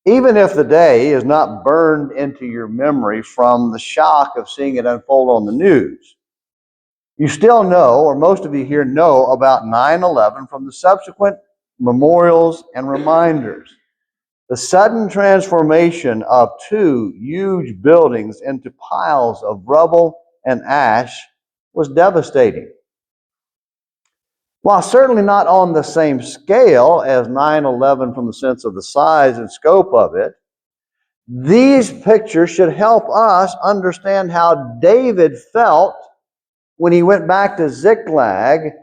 Even if the day is not burned into your memory from the shock of seeing it unfold on the news, you still know, or most of you here know, about 9/11 from the subsequent memorials and reminders. The sudden transformation of two huge buildings into piles of rubble and ash was devastating. While certainly not on the same scale as 9/11 from the sense of the size and scope of it, these pictures should help us understand how David felt when he went back to Ziklag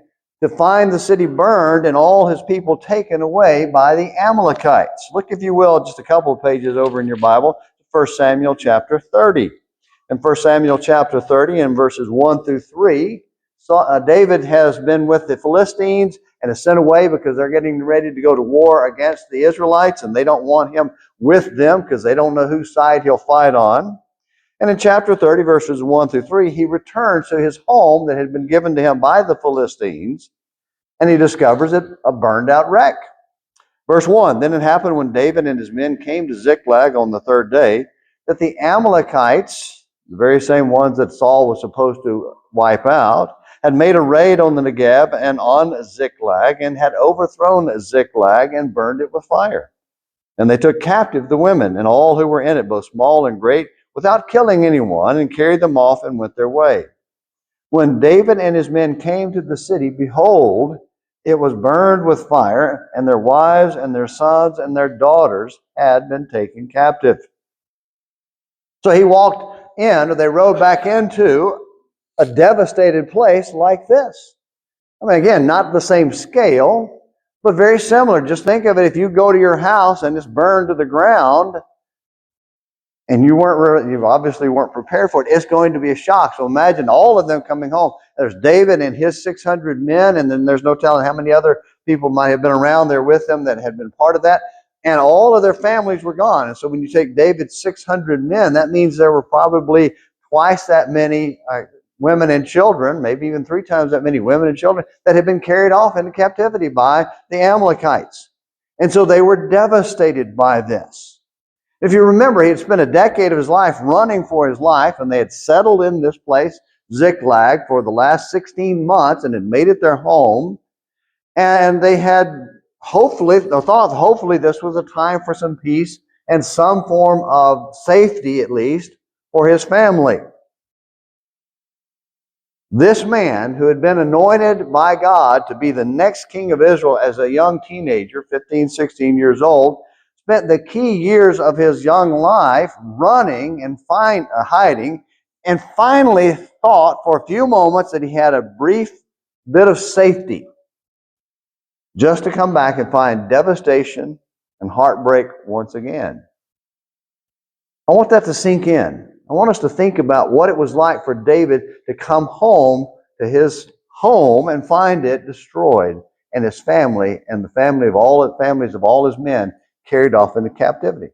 to find the city burned and all his people taken away by the Amalekites. Look, if you will, just a couple of pages over in your Bible, 1 Samuel chapter 30. In 1 Samuel chapter 30 and verses 1 through 3, David has been with the Philistines and is sent away because they're getting ready to go to war against the Israelites, and they don't want him with them because they don't know whose side he'll fight on. And in chapter 30, verses 1 through 3, he returns to his home that had been given to him by the Philistines, and he discovers it a burned out wreck. Verse 1, then it happened when David and his men came to Ziklag on the third day, that the Amalekites, the very same ones that Saul was supposed to wipe out, had made a raid on the Negeb and on Ziklag, and had overthrown Ziklag and burned it with fire. And they took captive the women and all who were in it, both small and great, without killing anyone, and carried them off and went their way. When David and his men came to the city, behold, it was burned with fire, and their wives and their sons and their daughters had been taken captive. So he walked in, or they rode back into a devastated place like this. I mean, again, not the same scale, but very similar. Just think of it, if you go to your house and it's burned to the ground, and you obviously weren't prepared for it, it's going to be a shock. So imagine all of them coming home. There's David and his 600 men, and then there's no telling how many other people might have been around there with them that had been part of that. And all of their families were gone. And so when you take David's 600 men, that means there were probably twice that many women and children, maybe even 3 times that many women and children that had been carried off into captivity by the Amalekites. And so they were devastated by this. If you remember, he had spent a decade of his life running for his life, and they had settled in this place, Ziklag, for the last 16 months and had made it their home. And they had hopefully this was a time for some peace and some form of safety, at least, for his family. This man, who had been anointed by God to be the next king of Israel as a young teenager, 15, 16 years old, spent the key years of his young life running and hiding, and finally thought for a few moments that he had a brief bit of safety, just to come back and find devastation and heartbreak once again. I want that to sink in. I want us to think about what it was like for David to come home to his home and find it destroyed, and his family and the families of all his men carried off into captivity.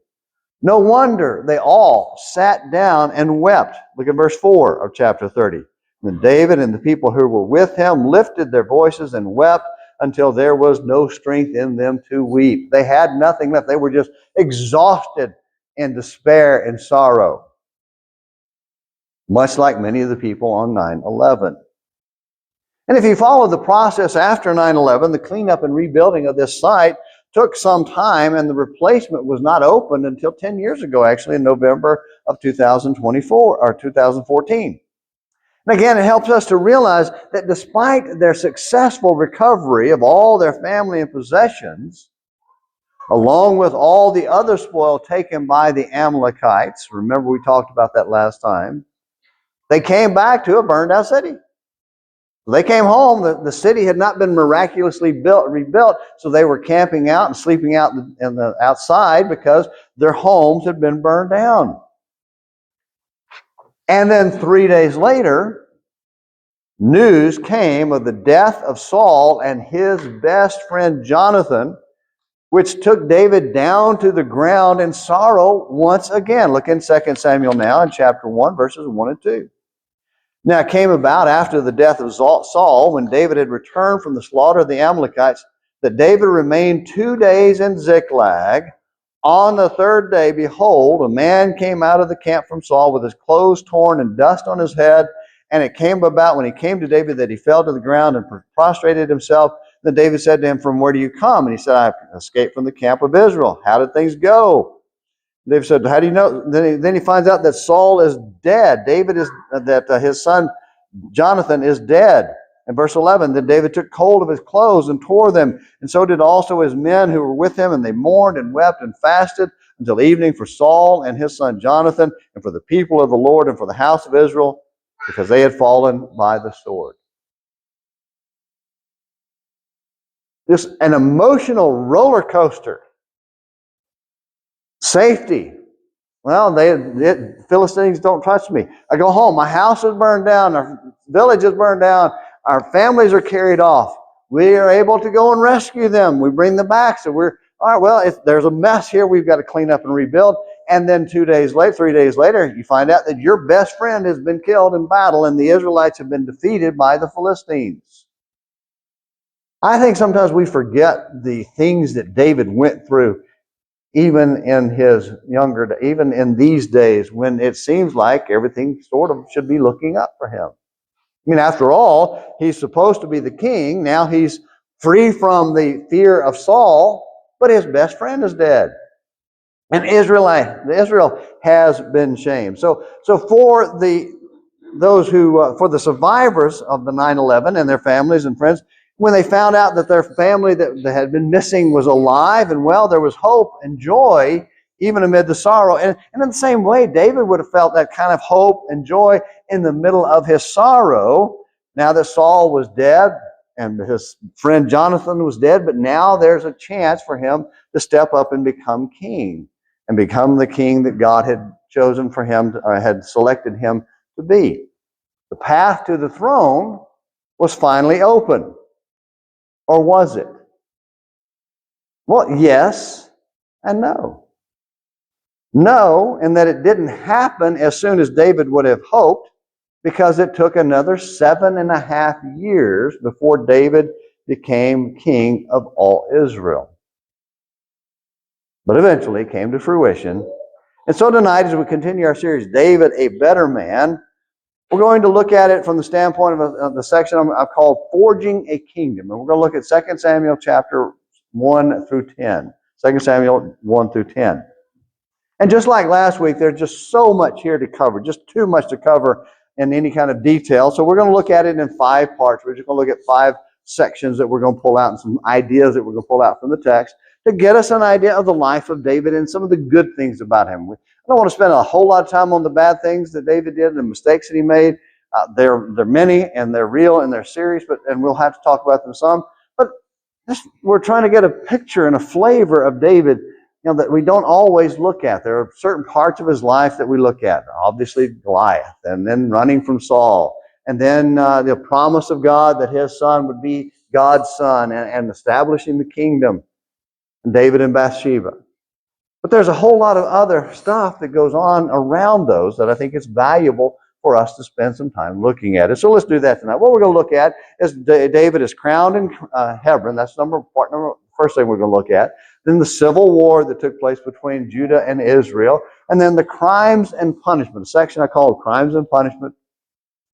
No wonder they all sat down and wept. Look at verse 4 of chapter 30. Then David and the people who were with him lifted their voices and wept until there was no strength in them to weep. They had nothing left. They were just exhausted in despair and sorrow, much like many of the people on 9/11. And if you follow the process after 9/11, the cleanup and rebuilding of this site took some time, and the replacement was not opened until 10 years ago, actually, in November of 2024 or 2014. And again, it helps us to realize that despite their successful recovery of all their family and possessions, along with all the other spoil taken by the Amalekites, remember we talked about that last time, they came back to a burned out city. They came home, the city had not been miraculously rebuilt, so they were camping out and sleeping out in the outside because their homes had been burned down. And then 3 days later, news came of the death of Saul and his best friend Jonathan, which took David down to the ground in sorrow once again. Look in 2 Samuel now in chapter 1, verses 1 and 2. Now it came about after the death of Saul, when David had returned from the slaughter of the Amalekites, that David remained 2 days in Ziklag, On the third day, behold, a man came out of the camp from Saul with his clothes torn and dust on his head. And it came about when he came to David that he fell to the ground and prostrated himself. Then David said to him, from where do you come? And he said, I escaped from the camp of Israel. How did things go? David said, how do you know? Then he finds out that Saul is dead. David is, that his son Jonathan is dead. In verse 11, then David took hold of his clothes and tore them, and so did also his men who were with him, and they mourned and wept and fasted until evening for Saul and his son Jonathan, and for the people of the Lord and for the house of Israel, because they had fallen by the sword. Just an emotional roller coaster. Safety. Well, Philistines don't touch me. I go home. My house is burned down. Our village is burned down. Our families are carried off. We are able to go and rescue them. We bring them back. So we're, all right, well, if there's a mess here, we've got to clean up and rebuild. And then 3 days later, you find out that your best friend has been killed in battle and the Israelites have been defeated by the Philistines. I think sometimes we forget the things that David went through even in his younger days, even in these days when it seems like everything sort of should be looking up for him. I mean, after all, he's supposed to be the king. Now he's free from the fear of Saul, but his best friend is dead. And Israel has been shamed. So for for the survivors of the 9/11 and their families and friends, when they found out that their family that had been missing was alive and well, there was hope and joy even amid the sorrow. And in the same way, David would have felt that kind of hope and joy in the middle of his sorrow. Now that Saul was dead and his friend Jonathan was dead, but now there's a chance for him to step up and become king and become the king that God had chosen for him, had selected him to be. The path to the throne was finally open. Or was it? Well, yes and no. No, in that it didn't happen as soon as David would have hoped, because it took another 7.5 years before David became king of all Israel. But eventually it came to fruition. And so tonight, as we continue our series, David, a Better Man, we're going to look at it from the standpoint of the section I've called Forging a Kingdom. And we're going to look at 2 Samuel chapter 1 through 10. 2 Samuel 1 through 10. And just like last week, there's just so much here to cover, just too much to cover in any kind of detail. So we're going to look at it in 5 parts. We're just going to look at 5 sections that we're going to pull out and some ideas that we're going to pull out from the text to get us an idea of the life of David and some of the good things about him. I don't want to spend a whole lot of time on the bad things that David did and the mistakes that he made. They're many and they're real and they're serious, and we'll have to talk about them some. But we're trying to get a picture and a flavor of David, that we don't always look at. There are certain parts of his life that we look at. Obviously Goliath, and then running from Saul, and then the promise of God that his son would be God's son, and establishing the kingdom, and David and Bathsheba. But there's a whole lot of other stuff that goes on around those that I think it's valuable for us to spend some time looking at it. So let's do that tonight. What we're going to look at is David is crowned in Hebron. That's first thing we're going to look at. Then the civil war that took place between Judah and Israel. And then the crimes and punishment, a section I call crimes and punishment.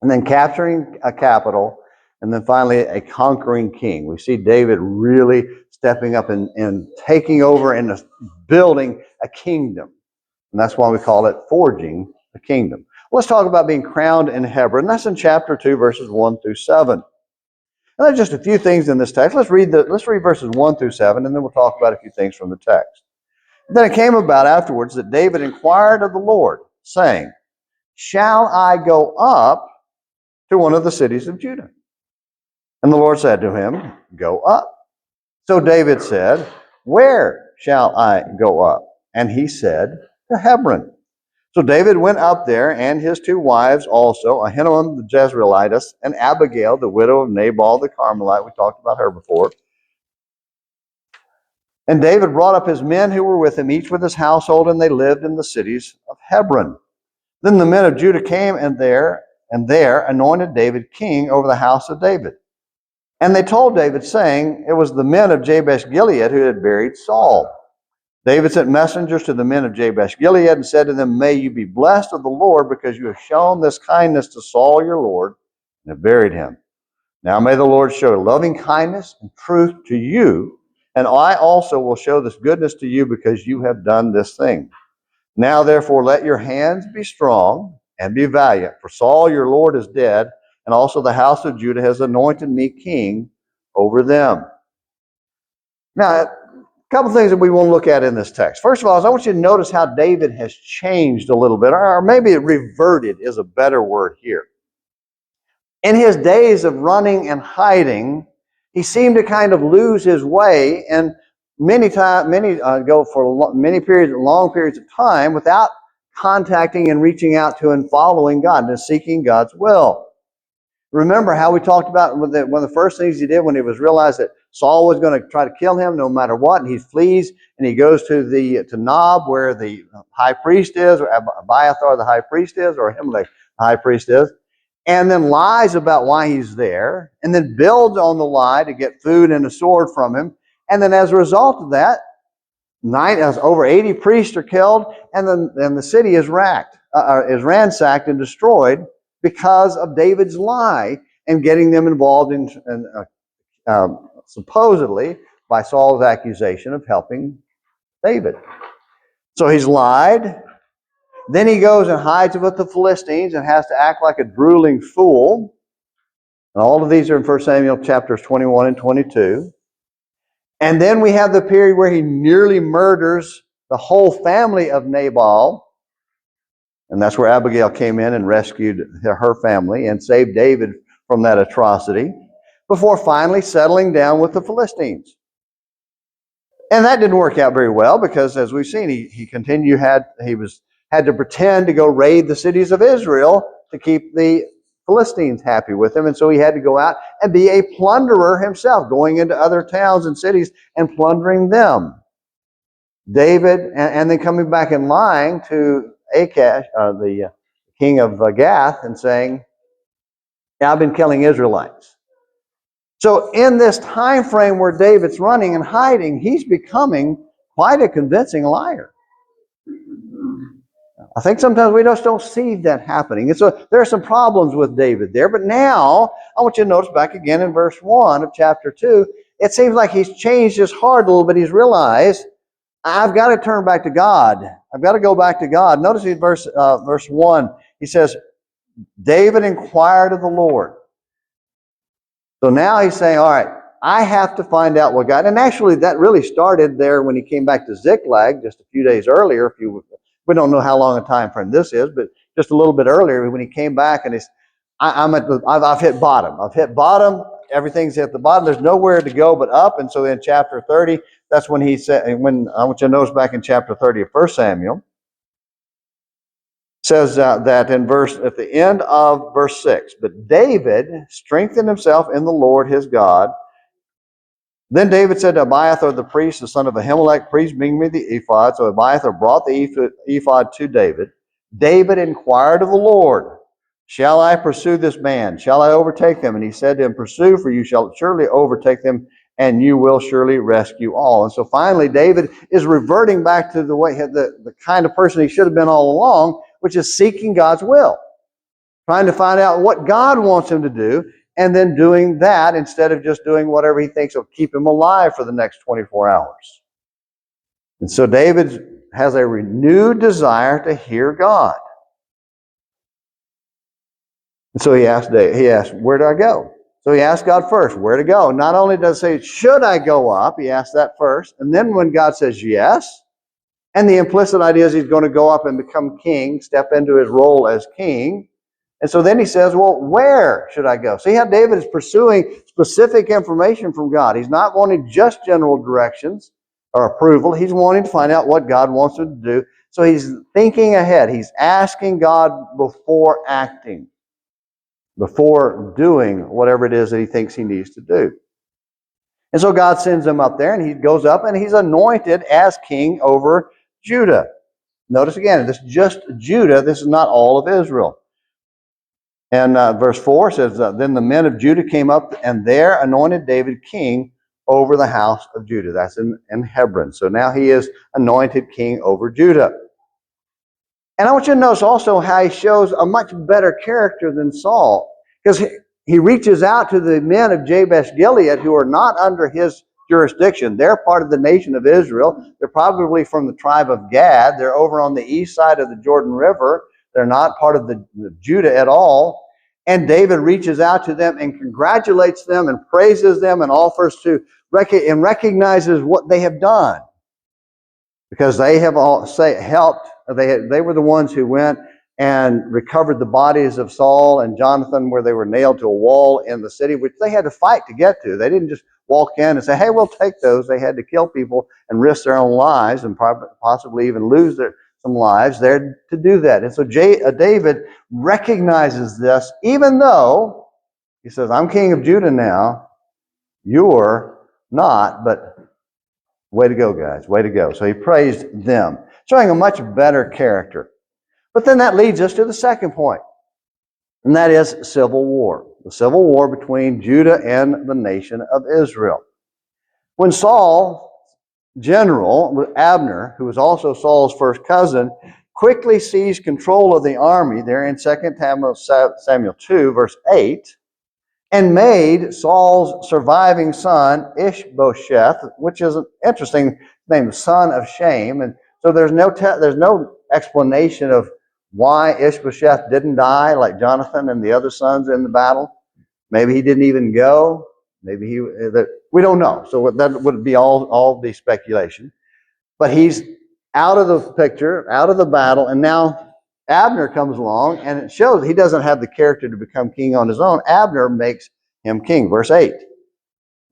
And then capturing a capital. And then finally a conquering king. We see David really stepping up and taking over and building a kingdom. And that's why we call it forging a kingdom. Let's talk about being crowned in Hebron. That's in chapter 2, verses 1 through 7. And there's just a few things in this text. Let's read verses 1 through 7, and then we'll talk about a few things from the text. Then it came about afterwards that David inquired of the Lord, saying, shall I go up to one of the cities of Judah? And the Lord said to him, go up. So David said, where shall I go up? And he said, to Hebron. So David went up there, and his 2 wives also, Ahinoam the Jezreelitess, and Abigail, the widow of Nabal the Carmelite. We talked about her before. And David brought up his men who were with him, each with his household, and they lived in the cities of Hebron. Then the men of Judah came and there anointed David king over the house of David. And they told David, saying, it was the men of Jabesh Gilead who had buried Saul. David sent messengers to the men of Jabesh Gilead and said to them, "May you be blessed of the Lord, because you have shown this kindness to Saul your Lord, and have buried him. Now may the Lord show loving kindness and truth to you, and I also will show this goodness to you, because you have done this thing. Now therefore let your hands be strong and be valiant, for Saul your Lord is dead, and also the house of Judah has anointed me king over them." Now, a couple things that we want to look at in this text. First of all, I want you to notice how David has changed a little bit, or maybe reverted is a better word here. In his days of running and hiding, he seemed to kind of lose his way, and many go for many periods, long periods of time, without contacting and reaching out to and following God and seeking God's will. Remember how we talked about one of the first things he did when he was realized that Saul was going to try to kill him no matter what, and he flees and he goes to Nob, where the high priest is, or Abiathar the high priest is, or Ahimelech the high priest is, and then lies about why he's there, and then builds on the lie to get food and a sword from him. And then as a result of that, over 80 priests are killed, and then the city is ransacked and destroyed because of David's lie and getting them involved in supposedly by Saul's accusation of helping David. So he's lied. Then he goes and hides with the Philistines and has to act like a drooling fool. And all of these are in 1 Samuel chapters 21 and 22. And then we have the period where he nearly murders the whole family of Nabal. And that's where Abigail came in and rescued her family and saved David from that atrocity, before finally settling down with the Philistines. And that didn't work out very well, because as we've seen, he had to pretend to go raid the cities of Israel to keep the Philistines happy with him. And so he had to go out and be a plunderer himself, going into other towns and cities and plundering them. David, and then coming back and lying to Achash, the king of Gath, and saying, "Yeah, I've been killing Israelites." So in this time frame where David's running and hiding, he's becoming quite a convincing liar. I think sometimes we just don't see that happening. And so there are some problems with David there. But now, I want you to notice back again in verse 1 of chapter 2, it seems like he's changed his heart a little bit. He's realized, I've got to turn back to God. I've got to go back to God. Notice in verse 1, he says, David inquired of the Lord. So now he's saying, all right, I have to find out what God... And actually, that really started there when he came back to Ziklag just a few days earlier. We don't know how long a time frame this is, but just a little bit earlier when he came back and I've hit bottom. I've hit bottom. Everything's at the bottom. There's nowhere to go but up. And so in chapter 30, that's when he said, I want you to notice back in chapter 30 of 1 Samuel, says that at the end of verse 6, but David strengthened himself in the Lord his God. Then David said to Abiathar the priest, the son of Ahimelech, "Please bring me the ephod." So Abiathar brought the ephod to David. David inquired of the Lord, "Shall I pursue this man? Shall I overtake them?" And he said to him, "Pursue, for you shall surely overtake them, and you will surely rescue all." And so finally David is reverting back to the kind of person he should have been all along, which is seeking God's will, trying to find out what God wants him to do, and then doing that instead of just doing whatever he thinks will keep him alive for the next 24 hours. And so David has a renewed desire to hear God. And so he asked, "Where do I go?" So he asked God first, where to go. Not only does he say, "Should I go up?" He asked that first. And then when God says yes, and the implicit idea is he's going to go up and become king, step into his role as king. And so then he says, well, where should I go? See how David is pursuing specific information from God. He's not wanting just general directions or approval. He's wanting to find out what God wants him to do. So he's thinking ahead. He's asking God before acting, before doing whatever it is that he thinks he needs to do. And so God sends him up there, and he goes up, and he's anointed as king over Judah. Notice again, this is just Judah. This is not all of Israel. And verse 4 says, then the men of Judah came up and there anointed David king over the house of Judah. That's in Hebron. So now he is anointed king over Judah. And I want you to notice also how he shows a much better character than Saul. Because he reaches out to the men of Jabesh Gilead who are not under his jurisdiction. They're part of the nation of Israel. They're probably from the tribe of Gad. They're over on the east side of the Jordan River. They're not part of the Judah at all. And David reaches out to them and congratulates them and praises them and offers to and recognizes what they have done. Because they have all helped. They were the ones who went and recovered the bodies of Saul and Jonathan where they were nailed to a wall in the city, which they had to fight to get to. They didn't just walk in and say, hey, we'll take those. They had to kill people and risk their own lives and possibly even lose some lives there to do that. And so David recognizes this, even though he says, I'm king of Judah now. You're not, but way to go, guys. Way to go. So he praised them, showing a much better character. But then that leads us to the second point, and that is civil war. The civil war between Judah and the nation of Israel. When Saul, general Abner, who was also Saul's first cousin, quickly seized control of the army there in 2 Samuel 2, verse 8, and made Saul's surviving son Ishbosheth, which is an interesting name, son of shame. And so there's no explanation of why Ishbosheth didn't die like Jonathan and the other sons in the battle. Maybe he didn't even go. Maybe we don't know. So that would be all the speculation. But he's out of the picture, out of the battle, and now Abner comes along, and it shows he doesn't have the character to become king on his own. Abner makes him king. Verse 8.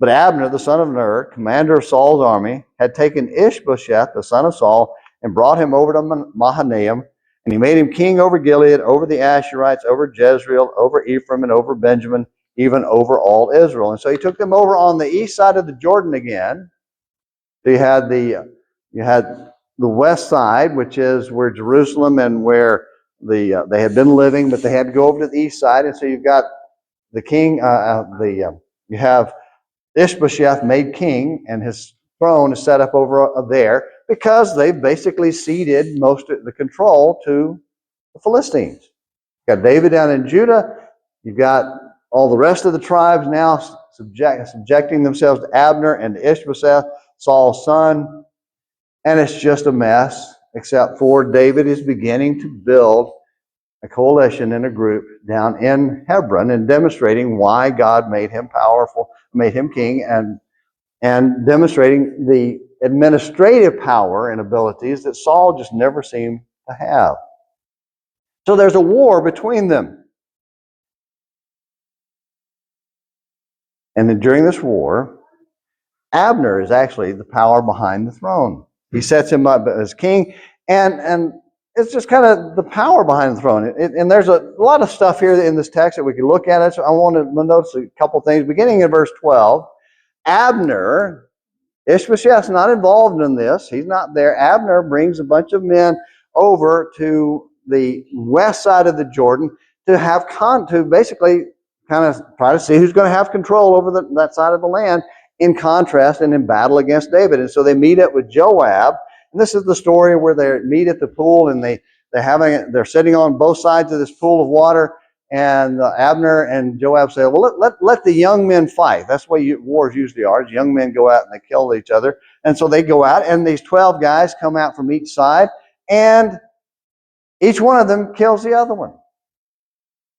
But Abner, the son of Ner, commander of Saul's army, had taken Ishbosheth, the son of Saul, and brought him over to Mahanaim, and he made him king over Gilead, over the Asherites, over Jezreel, over Ephraim, and over Benjamin, even over all Israel. And so he took them over on the east side of the Jordan again. So you had the west side, which is where Jerusalem and where they had been living, but they had to go over to the east side. And so you've got the king. You have Ishbosheth made king, and his throne is set up over there because they basically ceded most of the control to the Philistines. You've got David down in Judah. You've got all the rest of the tribes now subjecting themselves to Abner and to Ishbosheth, Saul's son. And it's just a mess, except for David is beginning to build a coalition and a group down in Hebron and demonstrating why God made him powerful, made him king, and demonstrating the administrative power and abilities that Saul just never seemed to have. So there's a war between them. And then during this war, Abner is actually the power behind the throne. He sets him up as king, and it's just kind of the power behind the throne. And there's a lot of stuff here in this text that we can look at. So I want to notice a couple things. Beginning in verse 12, Abner, Ishbosheth's not involved in this. He's not there. Abner brings a bunch of men over to the west side of the Jordan to basically kind of try to see who's going to have control over that side of the land, in contrast and in battle against David. And so they meet up with Joab. And this is the story where they meet at the pool, and they're sitting on both sides of this pool of water. And Abner and Joab say, well, let the young men fight. That's the way wars usually are. Young men go out and they kill each other. And so they go out, and these 12 guys come out from each side, and each one of them kills the other one.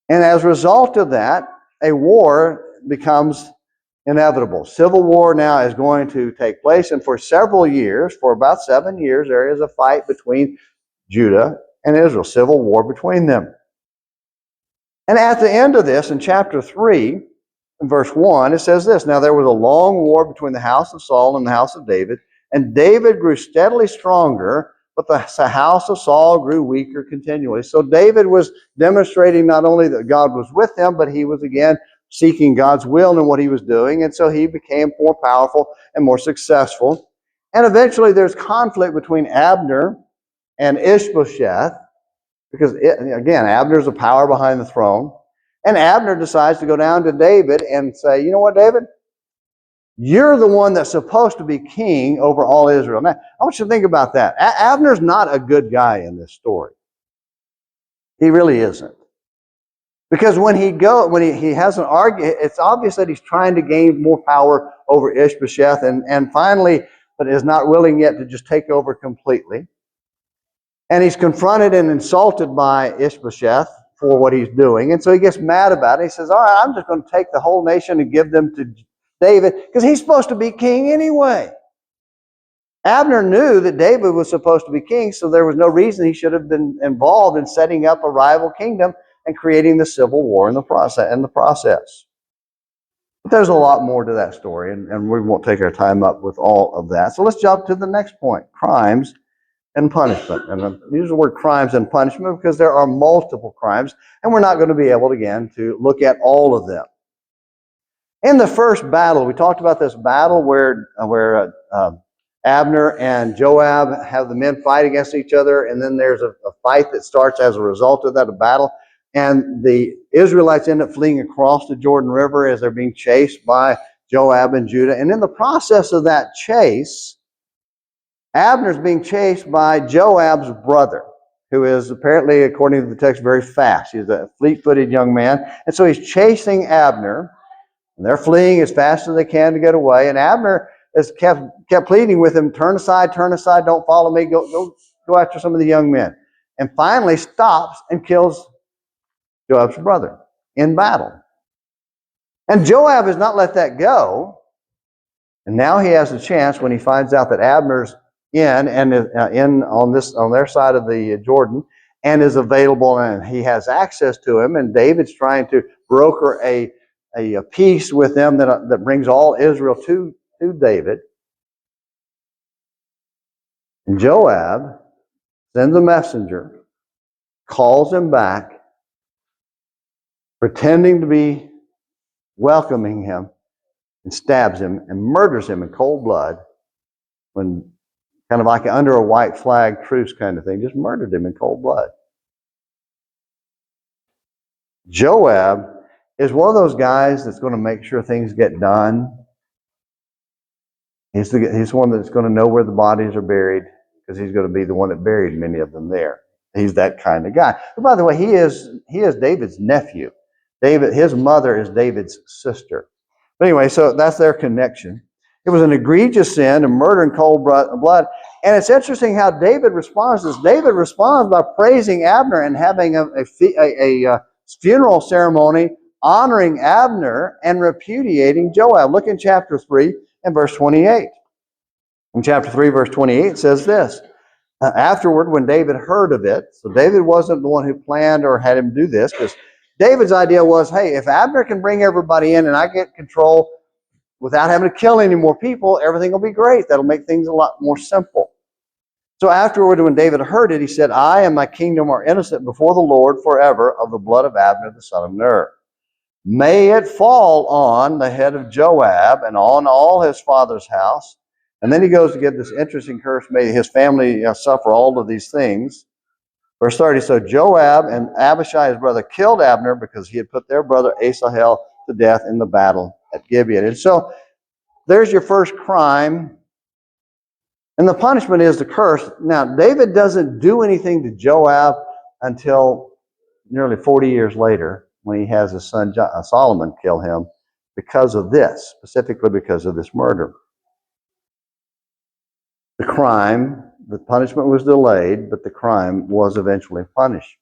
And as a result of that, a war becomes inevitable. Civil war now is going to take place, and for several years, for about 7 years, there is a fight between Judah and Israel, civil war between them. And at the end of this, in chapter 3, in verse 1, it says this: Now there was a long war between the house of Saul and the house of David, and David grew steadily stronger, but the house of Saul grew weaker continually. So David was demonstrating not only that God was with him, but he was again seeking God's will in what he was doing. And so he became more powerful and more successful. And eventually there's conflict between Abner and Ishbosheth, because again, Abner's the power behind the throne. And Abner decides to go down to David and say, you know what, David? You're the one that's supposed to be king over all Israel. Now, I want you to think about that. Abner's not a good guy in this story. He really isn't. Because when he has an argument, it's obvious that he's trying to gain more power over Ishbosheth and finally, but is not willing yet to just take over completely. And he's confronted and insulted by Ishbosheth for what he's doing. And so he gets mad about it. He says, all right, I'm just going to take the whole nation and give them to David because he's supposed to be king anyway. Abner knew that David was supposed to be king, so there was no reason he should have been involved in setting up a rival kingdom and creating the civil war in the process. But there's a lot more to that story, and we won't take our time up with all of that. So let's jump to the next point, crimes and punishment. And I use the word crimes and punishment because there are multiple crimes, and we're not going to be able, again, to look at all of them. In the first battle, we talked about this battle where Abner and Joab have the men fight against each other, and then there's a fight that starts as a result of that, a battle. And the Israelites end up fleeing across the Jordan River as they're being chased by Joab and Judah. And in the process of that chase, Abner's being chased by Joab's brother, who is apparently, according to the text, very fast. He's a fleet-footed young man. And so he's chasing Abner, and they're fleeing as fast as they can to get away. And Abner has kept pleading with him, turn aside, don't follow me, go after some of the young men. And finally stops and kills Joab's brother in battle. And Joab has not let that go. And now he has a chance when he finds out that Abner's in on their side of the Jordan and is available and he has access to him. And David's trying to broker a peace with them that brings all Israel to David. And Joab sends a messenger, calls him back, pretending to be welcoming him, and stabs him and murders him in cold blood when kind of like under a white flag truce kind of thing, just murdered him in cold blood. Joab is one of those guys that's going to make sure things get done. He's the one that's going to know where the bodies are buried because he's going to be the one that buried many of them there. He's that kind of guy. But by the way, he is David's nephew. His mother is David's sister. But anyway, so that's their connection. It was an egregious sin to murder in cold blood. And it's interesting how David responds to this. David responds by praising Abner and having a funeral ceremony honoring Abner and repudiating Joab. Look in chapter 3 and verse 28. In chapter 3, verse 28, it says this. Afterward, when David heard of it, so David wasn't the one who planned or had him do this, because David's idea was, hey, if Abner can bring everybody in and I get control without having to kill any more people, everything will be great. That'll make things a lot more simple. So afterward, when David heard it, he said, I and my kingdom are innocent before the Lord forever of the blood of Abner, the son of Ner. May it fall on the head of Joab and on all his father's house. And then he goes to give this interesting curse, may his family suffer all of these things. Verse 30, so Joab and Abishai, his brother, killed Abner because he had put their brother Asahel to death in the battle at Gibeon. And so there's your first crime. And the punishment is the curse. Now, David doesn't do anything to Joab until nearly 40 years later when he has his son Solomon kill him because of this, specifically because of this murder. The crime, the punishment was delayed, but the crime was eventually punished.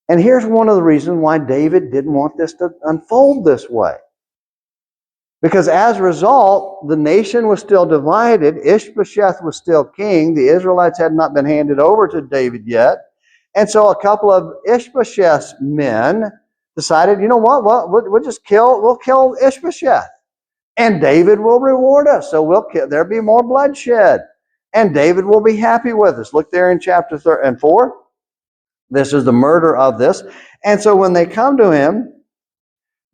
And here's one of the reasons why David didn't want this to unfold this way. Because as a result, the nation was still divided. Ishbosheth was still king. The Israelites had not been handed over to David yet. And so a couple of Ishbosheth's men decided, you know what, we'll kill Ishbosheth. And David will reward us. So there'll be more bloodshed. And David will be happy with us. Look there in chapter 4. This is the murder of this. And so when they come to him,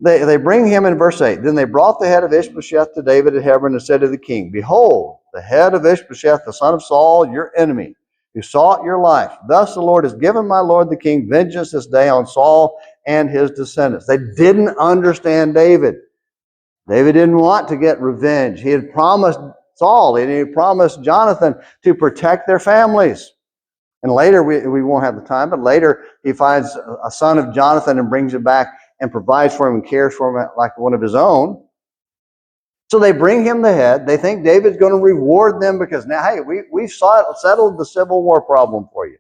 they bring him in verse 8. Then they brought the head of Ishbosheth to David at Hebron and said to the king, behold, the head of Ishbosheth, the son of Saul, your enemy, who sought your life. Thus the Lord has given my lord the king vengeance this day on Saul and his descendants. They didn't understand David. David didn't want to get revenge. He had promised Saul and he had promised Jonathan to protect their families. And later, we won't have the time, but later he finds a son of Jonathan and brings him back and provides for him and cares for him like one of his own. So they bring him the head. They think David's going to reward them because now, hey, we've settled the Civil War problem for you.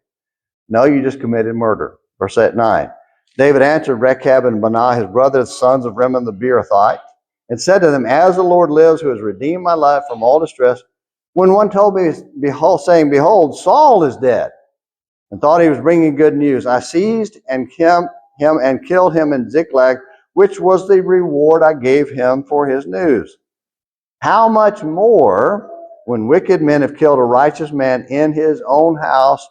No, you just committed murder. Verse 9. David answered Rechab and Baanah, his brothers, sons of Rimmon the Beerothite, and said to them, as the Lord lives, who has redeemed my life from all distress, when one told me, saying, behold, Saul is dead, and thought he was bringing good news, I seized him and killed him in Ziklag, which was the reward I gave him for his news. How much more when wicked men have killed a righteous man in his own house,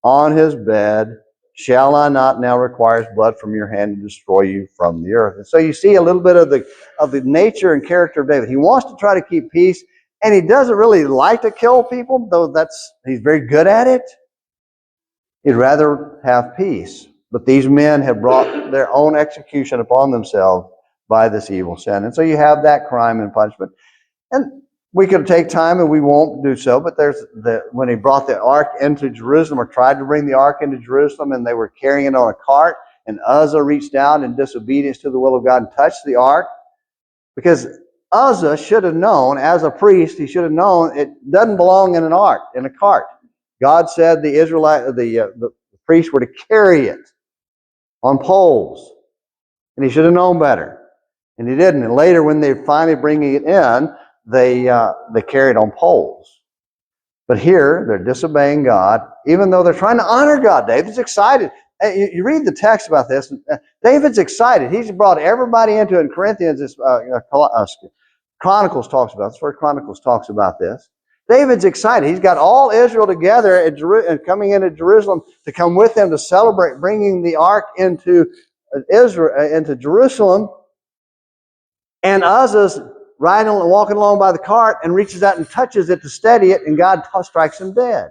on his bed, shall I not now require his blood from your hand to destroy you from the earth? And so you see a little bit of the nature and character of David. He wants to try to keep peace, and he doesn't really like to kill people, though he's very good at it. He'd rather have peace. But these men have brought their own execution upon themselves by this evil sin. And so you have that crime and punishment. And we could take time, and we won't do so, but when he brought the ark into Jerusalem, or tried to bring the ark into Jerusalem, and they were carrying it on a cart, and Uzzah reached out in disobedience to the will of God and touched the ark, because Uzzah should have known, as a priest, he should have known it doesn't belong in an ark, in a cart. God said the priests were to carry it on poles, and he should have known better, and he didn't. And later, when they're finally bringing it in, they carry it on poles. But here, they're disobeying God, even though they're trying to honor God. David's excited. You read the text about this. David's excited. He's brought everybody into it. In Corinthians, Chronicles talks about this. First Chronicles talks about this. David's excited. He's got all Israel together and coming into Jerusalem to come with them to celebrate bringing the ark into Jerusalem. And Uzzah's walking along by the cart and reaches out and touches it to steady it, and God strikes him dead.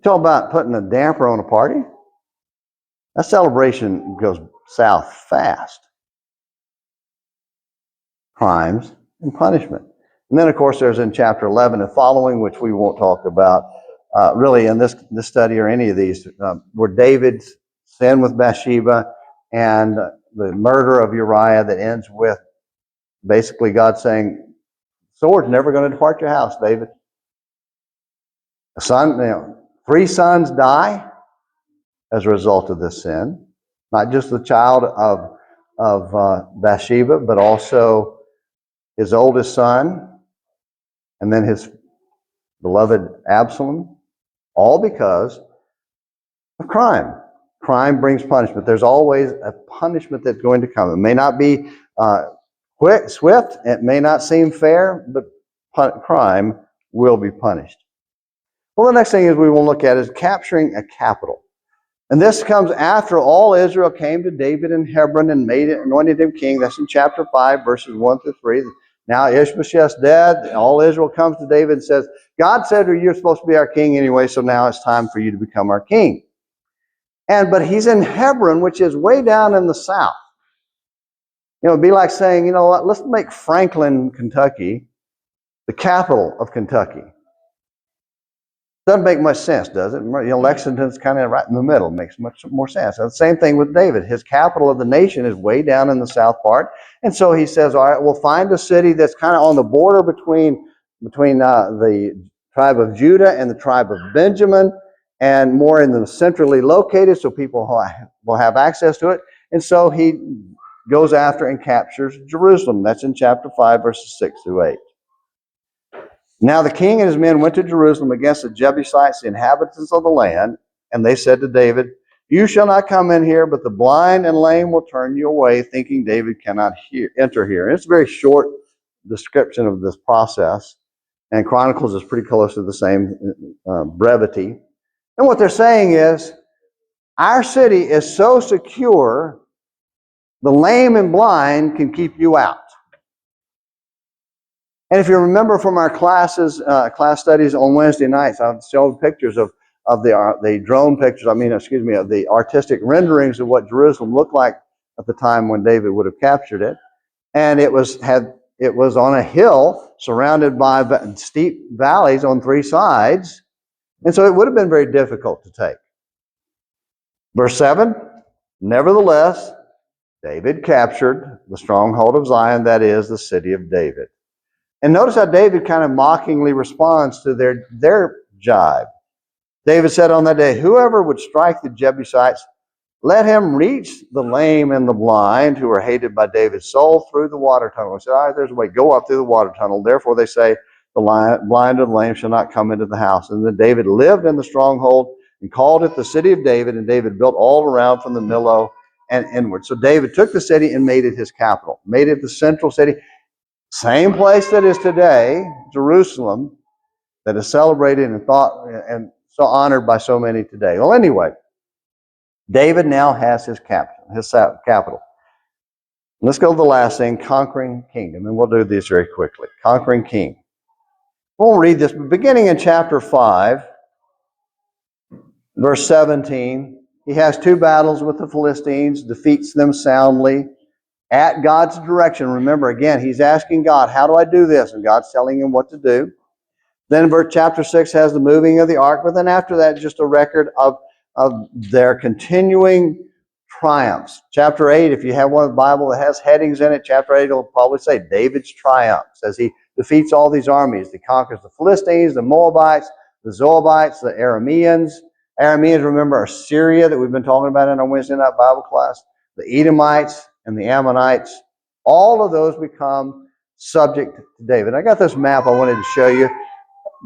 Talk about putting a damper on a party. That celebration goes south fast. Crimes and punishment. And then, of course, there's in chapter 11 and following, which we won't talk about really in this study or any of these, where David's sin with Bathsheba and the murder of Uriah that ends with basically God saying, sword's never going to depart your house, David. Three sons die as a result of this sin. Not just the child of Bathsheba, but also his oldest son, and then his beloved Absalom, all because of crime. Crime brings punishment. There's always a punishment that's going to come. It may not be quick, swift, it may not seem fair, but crime will be punished. Well, the next thing we will look at is capturing a capital. And this comes after all Israel came to David in Hebron and anointed him king. That's in chapter 5, verses 1 through 3. Now Ishbosheth's dead. All Israel comes to David and says, God said you're supposed to be our king anyway, so now it's time for you to become our king. But he's in Hebron, which is way down in the south. It'd be like saying, you know what, let's make Franklin, Kentucky, the capital of Kentucky. Doesn't make much sense, does it? Lexington's kind of right in the middle. It makes much more sense. And the same thing with David. His capital of the nation is way down in the south part. And so he says, all right, we'll find a city that's kind of on the border between the tribe of Judah and the tribe of Benjamin, and more in the centrally located, so people will have access to it. And so he goes after and captures Jerusalem. That's in chapter 5, verses 6 through 8. Now the king and his men went to Jerusalem against the Jebusites, the inhabitants of the land, and they said to David, you shall not come in here, but the blind and lame will turn you away, thinking David cannot enter here. And it's a very short description of this process, and Chronicles is pretty close to the same brevity. And what they're saying is, our city is so secure, the lame and blind can keep you out. And if you remember from our class studies on Wednesday nights, I've shown pictures of the drone pictures, of the artistic renderings of what Jerusalem looked like at the time when David would have captured it. And it was on a hill surrounded by steep valleys on three sides. And so it would have been very difficult to take. Verse 7, nevertheless, David captured the stronghold of Zion, that is, the city of David. And notice how David kind of mockingly responds to their jibe. David said on that day, whoever would strike the Jebusites, let him reach the lame and the blind who are hated by David's soul through the water tunnel. He said, all right, there's a way. Go up through the water tunnel. Therefore, they say, the blind and the lame shall not come into the house. And then David lived in the stronghold and called it the city of David. And David built all around from the Millo and inward. So David took the city and made it his capital, made it the central city. Same place that is today, Jerusalem, that is celebrated and thought and so honored by so many today. Well, anyway, David now has his capital. Let's go to the last thing, conquering kingdom. And we'll do this very quickly. Conquering king. We won't read this, but beginning in chapter 5, verse 17, he has two battles with the Philistines, defeats them soundly at God's direction. Remember, again, he's asking God, how do I do this? And God's telling him what to do. Then chapter 6 has the moving of the ark, but then after that, just a record of their continuing triumphs. Chapter 8, if you have one of the Bible that has headings in it, chapter 8 will probably say David's triumphs as he defeats all these armies. He conquers the Philistines, the Moabites, the Zoabites, the Arameans. Arameans, remember, are Syria that we've been talking about in our Wednesday night Bible class. The Edomites and the Ammonites. All of those become subject to David. I got this map I wanted to show you.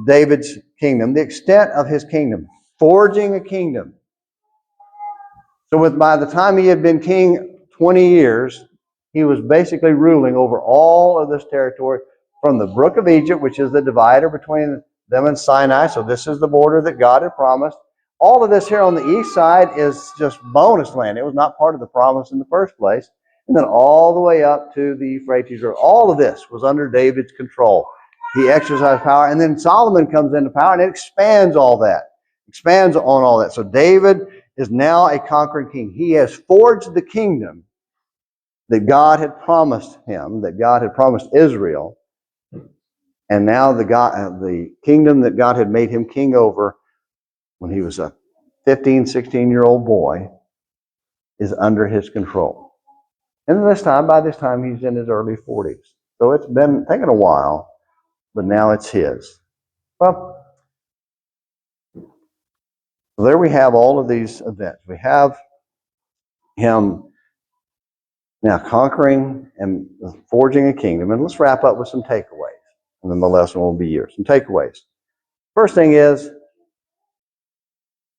David's kingdom, the extent of his kingdom, forging a kingdom. So by the time he had been king 20 years, he was basically ruling over all of this territory from the brook of Egypt, which is the divider between them and Sinai. So this is the border that God had promised. All of this here on the east side is just bonus land. It was not part of the promise in the first place. And then all the way up to the Euphrates River. All of this was under David's control. He exercised power, and then Solomon comes into power, and it expands all that. Expands on all that. So David is now a conquering king. He has forged the kingdom that God had promised him, that God had promised Israel, and now the kingdom that God had made him king over when he was a 15, 16-year-old boy is under his control. And by this time, he's in his early 40s. So it's been taking a while, but now it's his. Well, there we have all of these events. We have him now conquering and forging a kingdom. And let's wrap up with some takeaways. And then the lesson will be yours. Some takeaways. First thing is,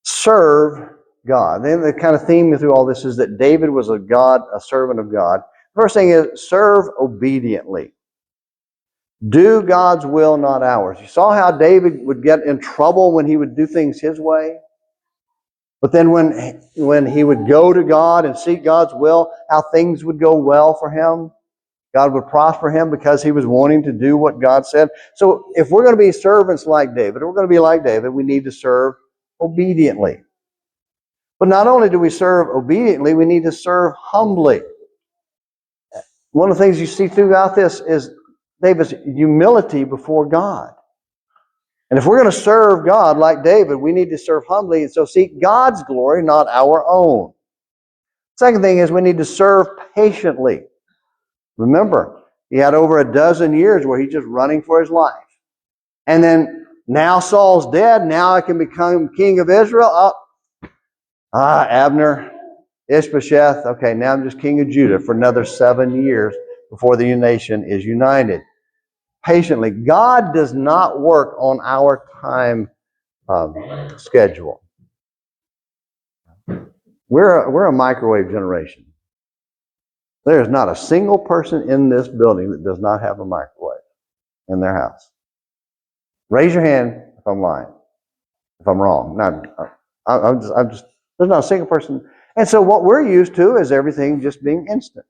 serve God. Then the kind of theme through all this is that David was a servant of God. First thing is, serve obediently. Do God's will, not ours. You saw how David would get in trouble when he would do things his way? But then when he would go to God and seek God's will, how things would go well for him. God would prosper him because he was wanting to do what God said. So if we're going to be servants like David, or we're going to be like David, we need to serve obediently. But not only do we serve obediently, we need to serve humbly. One of the things you see throughout this is David's humility before God. And if we're going to serve God like David, we need to serve humbly and so seek God's glory, not our own. Second thing is we need to serve patiently. Remember, he had over a dozen years where he's just running for his life. And then now Saul's dead. Now I can become king of Israel. Abner, Ishbosheth. Okay, now I'm just king of Judah for another 7 years before the nation is united. Patiently. God does not work on our time schedule. We're a microwave generation. There is not a single person in this building that does not have a microwave in their house. Raise your hand if I'm lying, if I'm wrong. There's not a single person. And so what we're used to is everything just being instant.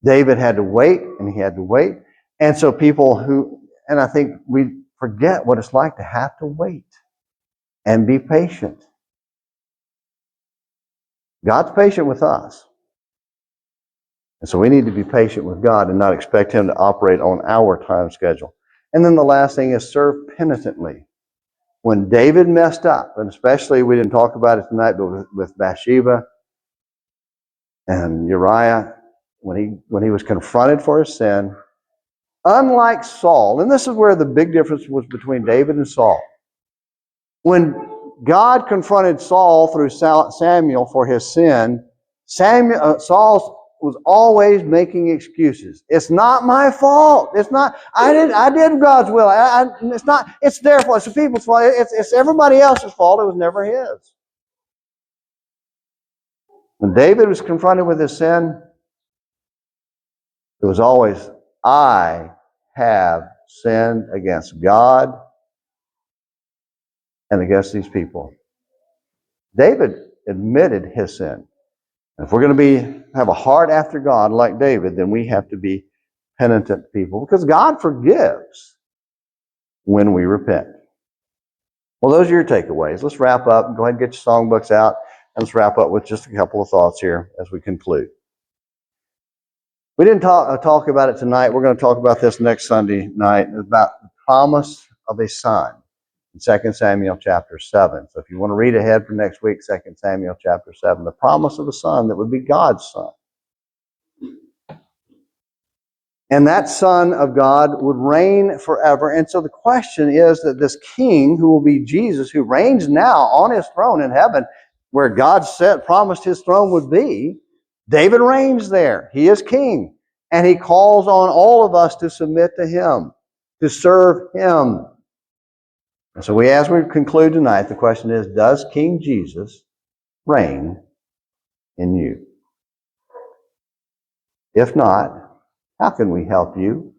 David had to wait, and he had to wait. And so I think we forget what it's like to have to wait and be patient. God's patient with us. And so we need to be patient with God and not expect Him to operate on our time schedule. And then the last thing is serve penitently. When David messed up, and especially we didn't talk about it tonight, but with Bathsheba and Uriah, when he was confronted for his sin, unlike Saul, and this is where the big difference was between David and Saul. When God confronted Saul through Samuel for his sin, Saul was always making excuses. It's not my fault. It's not. I did God's will. It's not. It's their fault. It's the people's fault. It's everybody else's fault. It was never his. When David was confronted with his sin, it was always, I have sinned against God and against these people. David admitted his sin. And if we're going to have a heart after God like David, then we have to be penitent people, because God forgives when we repent. Well, those are your takeaways. Let's wrap up. Go ahead and get your songbooks out, and let's wrap up with just a couple of thoughts here as we conclude. We didn't talk about it tonight. We're going to talk about this next Sunday night, about the promise of a son in 2 Samuel chapter 7. So if you want to read ahead for next week, 2 Samuel chapter 7, the promise of a son that would be God's son. And that Son of God would reign forever. And so the question is that this king, who will be Jesus, who reigns now on his throne in heaven, where God promised his throne would be, David reigns there. He is king. And he calls on all of us to submit to him, to serve him. And so as we conclude tonight, the question is, does King Jesus reign in you? If not, how can we help you?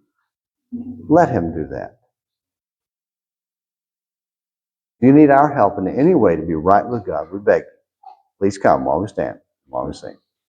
Let him do that. If you need our help in any way to be right with God, we beg you, please come while we stand, while we sing.